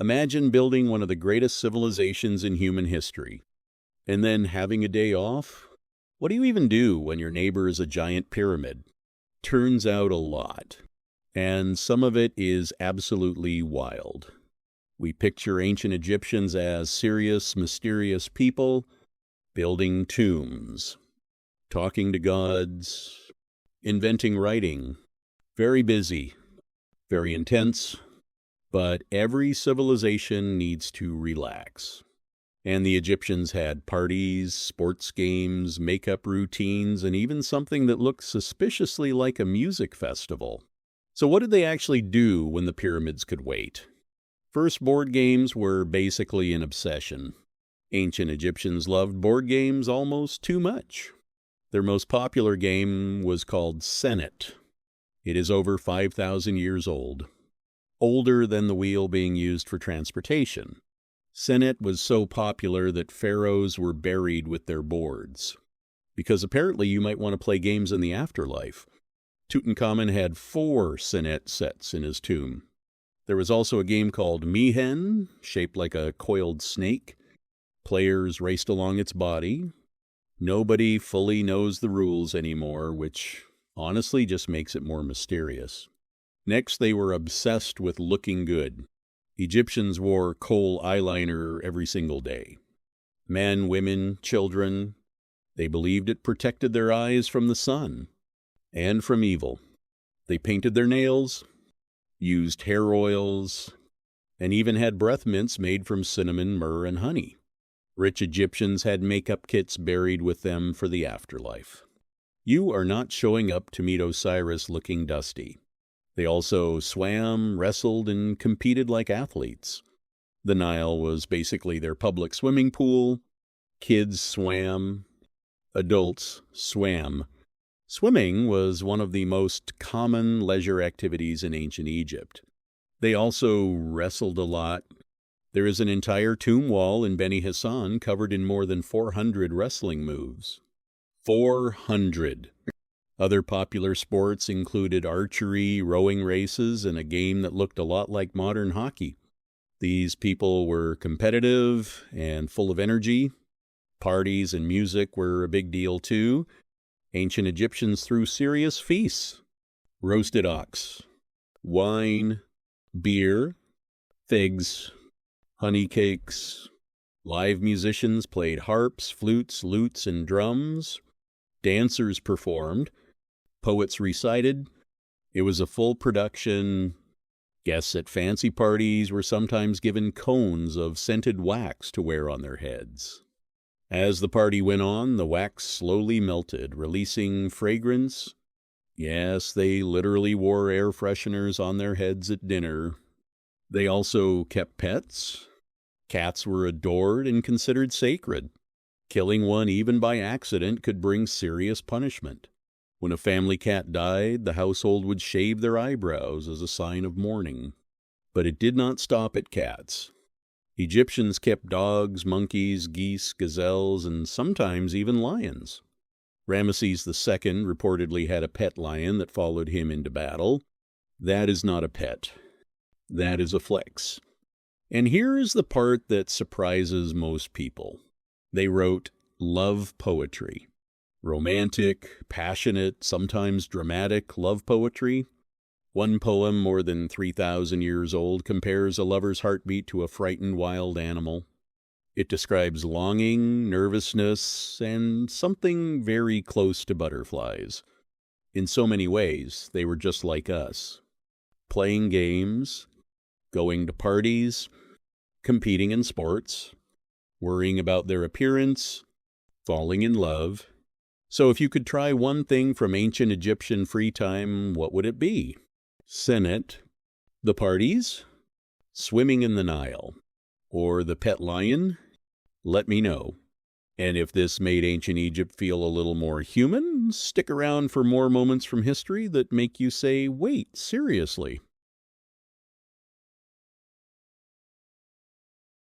Imagine building one of the greatest civilizations in human history, and then having a day off. What do you even do when your neighbor is a giant pyramid? Turns out a lot. And some of it is absolutely wild. We picture ancient Egyptians as serious, mysterious people building tombs, talking to gods, inventing writing. Very busy, very intense, but every civilization needs to relax. And the Egyptians had parties, sports games, makeup routines, and even something that looked suspiciously like a music festival. So what did they actually do when the pyramids could wait? First, board games were basically an obsession. Ancient Egyptians loved board games almost too much. Their most popular game was called Senet. It is over 5,000 years old, older than the wheel being used for transportation. Senet was so popular that pharaohs were buried with their boards, because apparently you might want to play games in the afterlife. Tutankhamun had 4 Senet sets in his tomb. There was also a game called Mihen, shaped like a coiled snake. Players raced along its body. Nobody fully knows the rules anymore, which honestly just makes it more mysterious. Next, they were obsessed with looking good. Egyptians wore kohl eyeliner every single day. Men, women, children, they believed it protected their eyes from the sun and from evil. They painted their nails, used hair oils, and even had breath mints made from cinnamon, myrrh, and honey. Rich Egyptians had makeup kits buried with them for the afterlife. You are not showing up to meet Osiris looking dusty. They also swam, wrestled, and competed like athletes. The Nile was basically their public swimming pool. Kids swam. Adults swam. Swimming was one of the most common leisure activities in ancient Egypt. They also wrestled a lot. There is an entire tomb wall in Beni Hassan covered in more than 400 wrestling moves. 400! Other popular sports included archery, rowing races, and a game that looked a lot like modern hockey. These people were competitive and full of energy. Parties and music were a big deal too. Ancient Egyptians threw serious feasts. Roasted ox, wine, beer, figs, honey cakes. Live musicians played harps, flutes, lutes, and drums. Dancers performed. Poets recited. It was a full production. Guests at fancy parties were sometimes given cones of scented wax to wear on their heads. As the party went on, the wax slowly melted, releasing fragrance. Yes, they literally wore air fresheners on their heads at dinner. They also kept pets. Cats were adored and considered sacred. Killing one even by accident could bring serious punishment. When a family cat died, the household would shave their eyebrows as a sign of mourning. But it did not stop at cats. Egyptians kept dogs, monkeys, geese, gazelles, and sometimes even lions. Ramesses II reportedly had a pet lion that followed him into battle. That is not a pet. That is a flex. And here is the part that surprises most people. They wrote love poetry. Romantic, passionate, sometimes dramatic love poetry. One poem, more than 3,000 years old, compares a lover's heartbeat to a frightened wild animal. It describes longing, nervousness, and something very close to butterflies. In so many ways, they were just like us. Playing games, going to parties, competing in sports, worrying about their appearance, falling in love. So if you could try one thing from ancient Egyptian free time, what would it be? Senet, the parties, swimming in the Nile, or the pet lion? Let me know. And if this made ancient Egypt feel a little more human, stick around for more moments from history that make you say, wait, seriously.